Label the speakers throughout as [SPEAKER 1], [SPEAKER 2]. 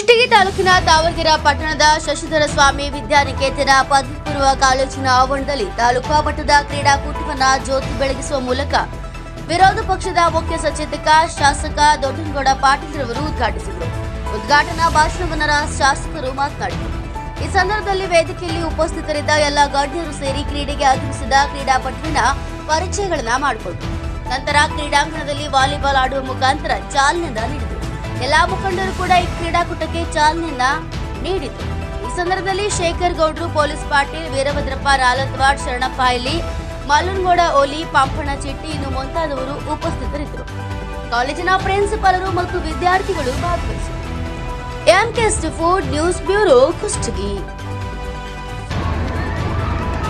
[SPEAKER 1] ಕುಷ್ಟಗಿ ತಾಲೂಕಿನ ತಾವರಗೆರೆ ಪಟ್ಟಣದ ಶಶಿಧರ ಸ್ವಾಮಿ ವಿದ್ಯಾನಿಕೇತನ ಪದವಿ ಪೂರ್ವ ಕಾಲೇಜಿನ ಆವರಣದಲ್ಲಿ ತಾಲೂಕಾ ಮಟ್ಟದ ಕ್ರೀಡಾಕೂಟವನ್ನು ಜ್ಯೋತಿ ಬೆಳಗಿಸುವ ಮೂಲಕ ವಿರೋಧ ಪಕ್ಷದ ಮುಖ್ಯ ಸಚೇತಕ ಶಾಸಕ ದೊಡ್ಡನಗೌಡ ಪಾಟೀಲ್ ರವರು ಉದ್ಘಾಟಿಸಿದರು. ಉದ್ಘಾಟನಾ ಭಾಷಣವನ್ನು ಶಾಸಕರು ಮಾತನಾಡಿದರು. ಈ ಸಂದರ್ಭದಲ್ಲಿ ವೇದಿಕೆಯಲ್ಲಿ ಉಪಸ್ಥಿತರಿದ್ದ ಎಲ್ಲ ಗಣ್ಯರು ಸೇರಿ ಕ್ರೀಡೆಗೆ ಆಗಮಿಸಿದ ಕ್ರೀಡಾಪಟುವಿನ ಪರಿಚಯಗಳನ್ನು ಮಾಡಿಕೊಂಡರು. ನಂತರ ಕ್ರೀಡಾಂಗಣದಲ್ಲಿ ವಾಲಿಬಾಲ್ ಆಡುವ ಮುಖಾಂತರ ಚಾಲನೆಯನ್ನ ನೀಡಿದರು. ಎಲ್ಲಾ ಮುಖಂಡರು ಕೂಡ ಈ ಕ್ರೀಡಾಕೂಟಕ್ಕೆ ಚಾಲನೆಯನ್ನ ನೀಡಿದರು. ಈ ಸಂದರ್ಭದಲ್ಲಿ ಶೇಖರ್ ಗೌಡ್ರು, ಪೊಲೀಸ್ ಪಾಟೀಲ್, ವೀರಭದ್ರಪ್ಪ ರಾಲತ್ವಾಡ್, ಶರಣಪ್ಪ ಇಲ್ಲಿ, ಮಲ್ಲನಗೌಡ ಓಲಿ, ಪಾಂಪಣ್ಣ ಚೆಟ್ಟಿ ಇನ್ನು ಮುಂತಾದವರು ಉಪಸ್ಥಿತರಿದ್ದರು. ಕಾಲೇಜಿನ ಪ್ರಿನ್ಸಿಪಾಲರು ಮತ್ತು ವಿದ್ಯಾರ್ಥಿಗಳು ಭಾಗವಹಿಸಿದರು. ಎಂಕೆಸ್ಟ್ ಫುಡ್ ನ್ಯೂಸ್ ಬ್ಯೂರೋ ಕುಷ್ಟಗಿ.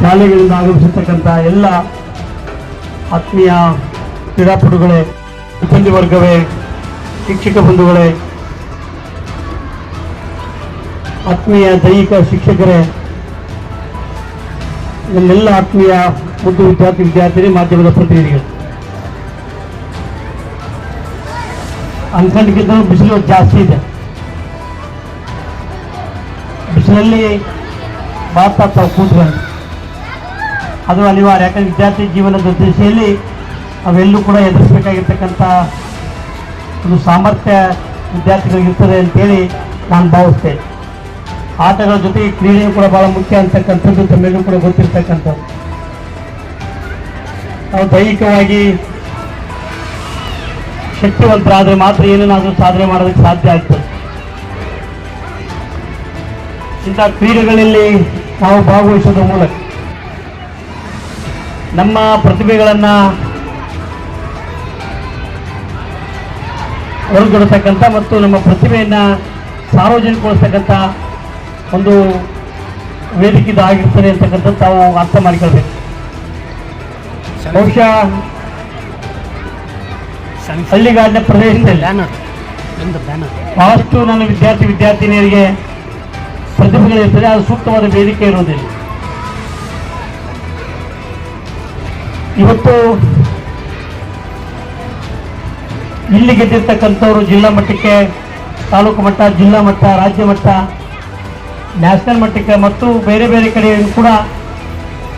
[SPEAKER 2] ಶಾಲೆಗಳಿಂದ ಆಗಮಿಸಿರ್ತಕ್ಕಂಥ ಎಲ್ಲ ಆತ್ಮೀಯ ಕ್ರೀಡಾಪಟುಗಳೇ, ಸಿಬ್ಬಂದಿ ವರ್ಗವೇ, ಶಿಕ್ಷಕ ಬಂಧುಗಳೇ, ಆತ್ಮೀಯ ದೈಹಿಕ ಶಿಕ್ಷಕರೇ, ನನ್ನೆಲ್ಲ ಆತ್ಮೀಯ ಮುದ್ದು ವಿದ್ಯಾರ್ಥಿನಿ, ಮಾಧ್ಯಮದ ಪ್ರತಿನಿಧಿಗಳು, ಅನ್ಕಂಡಿಗಿಂತ ಬಿಸಿಲು ಜಾಸ್ತಿ ಇದೆ. ಬಿಸಿಲಲ್ಲಿ ತಾವು ಕೂತ್ಕೊಂಡು ಅದು ಅನಿವಾರ್ಯ. ಯಾಕಂದ್ರೆ ವಿದ್ಯಾರ್ಥಿ ಜೀವನದ ದಿಶೆಯಲ್ಲಿ ಅವೆಲ್ಲೂ ಕೂಡ ಎದುರಿಸಬೇಕಾಗಿರ್ತಕ್ಕಂಥ ಒಂದು ಸಾಮರ್ಥ್ಯ ವಿದ್ಯಾರ್ಥಿಗಳಿಗಿರ್ತದೆ ಅಂತೇಳಿ ನಾನು ಭಾವಿಸ್ತೇನೆ. ಆಟಗಳ ಜೊತೆಗೆ ಕ್ರೀಡೆಯು ಕೂಡ ಬಹಳ ಮುಖ್ಯ ಅಂತಕ್ಕಂಥದ್ದು ತಮ್ಮೆಲ್ಲೂ ಕೂಡ ಗೊತ್ತಿರ್ತಕ್ಕಂಥದ್ದು. ನಾವು ದೈಹಿಕವಾಗಿ ಶಕ್ತಿವಂತರಾದರೆ ಮಾತ್ರ ಏನೇನಾದರೂ ಸಾಧನೆ ಮಾಡೋದಕ್ಕೆ ಸಾಧ್ಯ ಆಗ್ತದೆ. ಇಂಥ ಕ್ರೀಡೆಗಳಲ್ಲಿ ನಾವು ಭಾಗವಹಿಸೋದ್ರ ಮೂಲಕ ನಮ್ಮ ಪ್ರತಿಭೆಗಳನ್ನು ಹೊರಗಡತಕ್ಕಂಥ ಮತ್ತು ನಮ್ಮ ಪ್ರತಿಭೆಯನ್ನು ಸಾರ್ವಜನಿಕಗೊಳಿಸ್ತಕ್ಕಂಥ ಒಂದು ವೇದಿಕೆ ಆಗಿರ್ತದೆ ಅಂತಕ್ಕಂಥದ್ದು ತಾವು ಅರ್ಥ ಮಾಡಿಕೊಳ್ಬೇಕು. ಬಹುಶಃ ಹಳ್ಳಿಗಾಡಿನ ಪ್ರದೇಶದಲ್ಲಿ ಬಹಳಷ್ಟು ನನ್ನ ವಿದ್ಯಾರ್ಥಿನಿಯರಿಗೆ ಪ್ರತಿಭೆಗಳಿರ್ತದೆ. ಅದು ಸೂಕ್ತವಾದ ವೇದಿಕೆ ಇರುವುದಿಲ್ಲ. ಇವತ್ತು ಇಲ್ಲಿ ಗೆದ್ದಿರ್ತಕ್ಕಂಥವ್ರು ಜಿಲ್ಲಾ ಮಟ್ಟಕ್ಕೆ, ತಾಲೂಕು ಮಟ್ಟ, ಜಿಲ್ಲಾ ಮಟ್ಟ, ರಾಜ್ಯ ಮಟ್ಟ, ನ್ಯಾಷನಲ್ ಮಟ್ಟಕ್ಕೆ ಮತ್ತು ಬೇರೆ ಬೇರೆ ಕಡೆ ಕೂಡ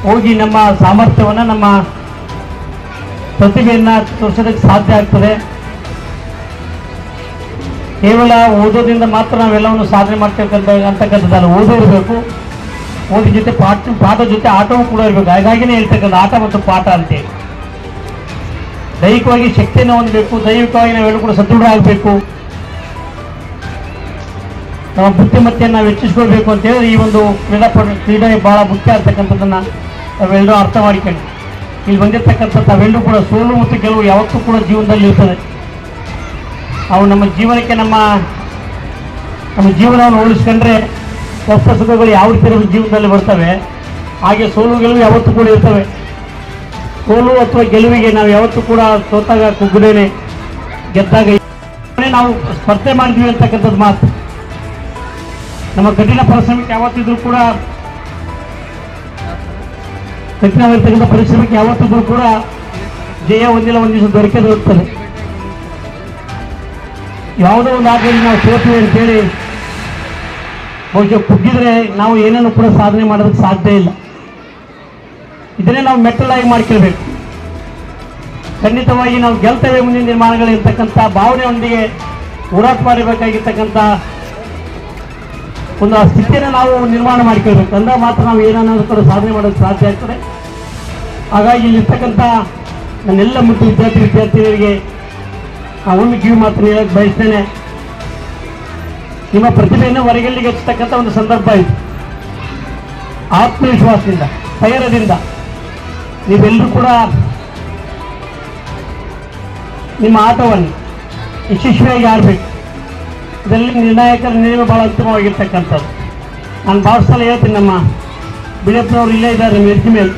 [SPEAKER 2] ಹೋಗಿ ನಮ್ಮ ಸಾಮರ್ಥ್ಯವನ್ನು, ನಮ್ಮ ಪ್ರತಿಭೆಯನ್ನು ತೋರಿಸೋದಕ್ಕೆ ಸಾಧ್ಯ ಆಗ್ತದೆ. ಕೇವಲ ಓದೋದ್ರಿಂದ ಮಾತ್ರ ನಾವೆಲ್ಲವನ್ನು ಸಾಧನೆ ಅಂತಕ್ಕಂಥದ್ದಲ್ಲ. ಓದೋರ್ಬೇಕು, ಓದಿ ಜೊತೆ ಪಾಠ ಜೊತೆ ಆಟವೂ ಕೂಡ ಇರಬೇಕು. ಹಾಗಾಗಿನೇ ಹೇಳ್ತಕ್ಕಂಥ ಆಟ ಮತ್ತು ಪಾಠ ಅಂತೇಳಿ ದೈಹಿಕವಾಗಿ ಶಕ್ತಿಯನ್ನು ಹೊಂದಬೇಕು, ದೈಹಿಕವಾಗಿ ನಾವೆಲ್ಲರೂ ಕೂಡ ಸದೃಢ ಆಗಬೇಕು, ನಮ್ಮ ಬುದ್ಧಿಮತ್ತೆಯನ್ನು ನಾವು ಹೆಚ್ಚಿಸ್ಕೊಳ್ಬೇಕು ಅಂತ ಹೇಳಿದ್ರೆ ಈ ಒಂದು ಕ್ರೀಡೆ ಬಹಳ ಮುಖ್ಯ ಅಂತಕ್ಕಂಥದ್ದನ್ನು ನಾವೆಲ್ಲರೂ ಅರ್ಥ ಮಾಡಿಕೊಂಡು ಇಲ್ಲಿ ಬಂದಿರತಕ್ಕಂಥ ತಾವೆಲ್ಲರೂ ಕೂಡ ಸೋಲು ಮತ್ತು ಗೆಲುವು ಯಾವತ್ತೂ ಕೂಡ ಜೀವನದಲ್ಲಿ ಇರ್ತದೆ. ಅವು ನಮ್ಮ ಜೀವನಕ್ಕೆ ನಮ್ಮ ಜೀವನವನ್ನು ಉಳಿಸ್ಕೊಂಡ್ರೆ ಕಷ್ಟ ಸುಖಗಳು ಯಾವ ರೀತಿ ಜೀವನದಲ್ಲಿ ಬರ್ತವೆ, ಹಾಗೆ ಸೋಲು ಗೆಲುವು ಯಾವತ್ತೂ ಕೂಡ ಇರ್ತವೆ. ಸೋಲು ಅಥವಾ ಗೆಲುವಿಗೆ ನಾವು ಯಾವತ್ತೂ ಕೂಡ ಸೋತಾಗ ಕುಗ್ಗದೇನೆ, ಗೆದ್ದಾಗ ನಾವು ಸ್ಪರ್ಧೆ ಮಾಡಿದ್ವಿ ಅಂತಕ್ಕಂಥದ್ದು ಮಾತು. ನಮ್ಮ ಕಠಿಣ ಪರಿಶ್ರಮಕ್ಕೆ ಯಾವತ್ತಿದ್ರೂ ಕೂಡ ಕಠಿಣವಾಗಿರ್ತಕ್ಕಂಥ ಪರಿಶ್ರಮಕ್ಕೆ ಯಾವತ್ತಿದ್ರೂ ಕೂಡ ಜಯ ಒಂದಿಲ್ಲ ಒಂದು ದಿವಸ ದೊರಕದೇ ಇರ್ತದೆ. ಯಾವುದೋ ಒಂದು ಆಟದಲ್ಲಿ ನಾವು ಸೋತೀವಿ ಅಂತೇಳಿ ಬಹುಶಃ ಕುಗ್ಗಿದ್ರೆ ನಾವು ಏನೇನು ಕೂಡ ಸಾಧನೆ ಮಾಡೋದಕ್ಕೆ ಸಾಧ್ಯ ಇಲ್ಲ. ಇದನ್ನೇ ನಾವು ಮೆಟ್ಟಲಾಗಿ ಮಾಡ್ಕೊಳ್ಬೇಕು. ಖಂಡಿತವಾಗಿ ನಾವು ಗೆಲ್ತೇವೆ ಮುಂದಿನ ನಿರ್ಮಾಣಗಳಿರ್ತಕ್ಕಂಥ ಭಾವನೆಯೊಂದಿಗೆ ಹೋರಾಟ ಮಾಡಬೇಕಾಗಿರ್ತಕ್ಕಂಥ ಒಂದು ಸ್ಥಿತಿಯನ್ನು ನಾವು ನಿರ್ಮಾಣ ಮಾಡ್ಕೊಳ್ಬೇಕು. ಅಂದ್ರೆ ಮಾತ್ರ ನಾವು ಏನಾದರೂ ಕೂಡ ಸಾಧನೆ ಮಾಡೋದಕ್ಕೆ ಸಾಧ್ಯ ಆಗ್ತದೆ. ಹಾಗಾಗಿ ಇಲ್ಲಿರ್ತಕ್ಕಂಥ ನನ್ನೆಲ್ಲ ಮುದ್ದು ವಿದ್ಯಾರ್ಥಿನಿಯರಿಗೆ ಒಂದು ಕಿವಿ ಮಾತ್ರ ಹೇಳಕ್ಕೆ ಬಯಸ್ತೇನೆ. ನಿಮ್ಮ ಪ್ರತಿಭೆಯನ್ನು ಹೊರಗೆಲ್ಲಿಗೆ ಹೆಚ್ಚತಕ್ಕಂಥ ಒಂದು ಸಂದರ್ಭ ಇದು. ಆತ್ಮವಿಶ್ವಾಸದಿಂದ, ಧೈರ್ಯದಿಂದ ನೀವೆಲ್ಲರೂ ಕೂಡ ನಿಮ್ಮ ಆಟವನ್ನು ಯಶಸ್ವಿಯಾಗಿ ಆಡಬೇಕು. ಇದರಲ್ಲಿ ನಿರ್ಣಾಯಕರ ನಿರ್ಣಯ ಭಾಳ ಉತ್ತಮವಾಗಿರ್ತಕ್ಕಂಥದ್ದು. ನಾನು ಭಾಳ ಸಲ ಹೇಳ್ತೀನಿ, ನಮ್ಮ ಬಿಡಪ್ಪನವ್ರು ಇಲ್ಲೇ ಇದ್ದಾರೆ ನಿಮ್ಮ ಎತ್ತಿ ಮೇಲೆ,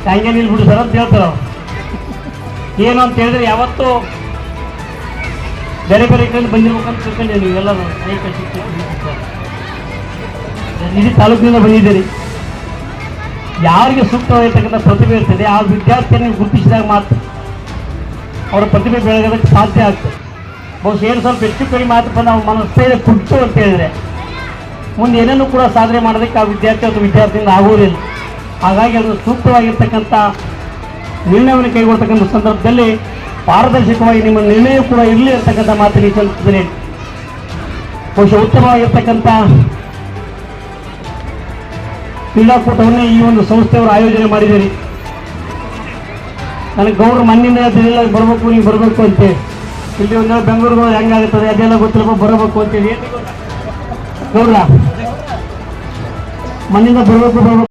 [SPEAKER 2] ಹಂಗೆ ನಿಲ್ಬಿಡು ಸರ್ ಅಂತ ಹೇಳ್ತಾರೆ. ಏನು ಅಂತ ಹೇಳಿದ್ರೆ ಯಾವತ್ತೂ ಬೇರೆ ಬೇರೆ ಕಡೆ ಬಂದಿರ್ಬೇಕಂತ ತಿಳ್ಕೊಂಡೆ. ನೀವೆಲ್ಲರೂ ಇಡೀ ತಾಲೂಕಿನಿಂದ ಬಂದಿದ್ದೀರಿ. ಯಾರಿಗೆ ಸೂಕ್ತವಾಗಿರ್ತಕ್ಕಂಥ ಪ್ರತಿಭೆ ಇರ್ತದೆ ಆ ವಿದ್ಯಾರ್ಥಿಯನ್ನು ಗುರುತಿಸಿದಾಗ ಮಾತ್ರ ಅವರ ಪ್ರತಿಭೆ ಬೆಳಗೋದಕ್ಕೆ ಸಾಧ್ಯ ಆಗ್ತದೆ. ಬಹುಶಃ ಏನು ಸ್ವಲ್ಪ ಹೆಚ್ಚು ಕಡಿಮೆ ಮಾತ್ರ ನಾವು ಮನಸ್ಥೈರ್ಯ ಕುಟ್ಟು ಅಂತ ಹೇಳಿದರೆ ಮುಂದೆ ಏನೇನು ಕೂಡ ಸಾಧನೆ ಮಾಡೋದಕ್ಕೆ ಆ ವಿದ್ಯಾರ್ಥಿ ಅಥವಾ ವಿದ್ಯಾರ್ಥಿಯಿಂದ ಆಗುವುದಿಲ್ಲ. ಹಾಗಾಗಿ ಅದು ಸೂಕ್ತವಾಗಿರ್ತಕ್ಕಂಥ ನಿರ್ಣಯವನ್ನು ಕೈಗೊಳ್ತಕ್ಕಂಥ ಸಂದರ್ಭದಲ್ಲಿ ಪಾರದರ್ಶಕವಾಗಿ ನಿಮ್ಮ ನಿರ್ಣಯ ಕೂಡ ಇರಲಿ ಅಂತಕ್ಕಂಥ ಮಾತಿಗೆ ಸಂತರಿಸಿದರೆ ಬಹುಶಃ ಉತ್ತಮವಾಗಿರ್ತಕ್ಕಂಥ ಕ್ರೀಡಾಕೂಟವನ್ನೇ ಈ ಒಂದು ಸಂಸ್ಥೆಯವರು ಆಯೋಜನೆ ಮಾಡಿದ್ದೀರಿ. ನನಗೆ ಗೌಡ್ರು ಮಣ್ಣಿಂದ ಅದೆಲ್ಲ ಬರಬೇಕು ನೀವು ಬರಬೇಕು ಅಂತೇಳಿ ಇಲ್ಲಿ ಒಂದು ಬೆಂಗಳೂರು ಹೆಂಗಾಗುತ್ತದೆ ಅದೆಲ್ಲ ಗೊತ್ತಿಲ್ಲ ಬರಬೇಕು ಅಂತೇಳಿ ಗೌಡ್ರ ಮಣ್ಣಿಂದ ಬರಬೇಕು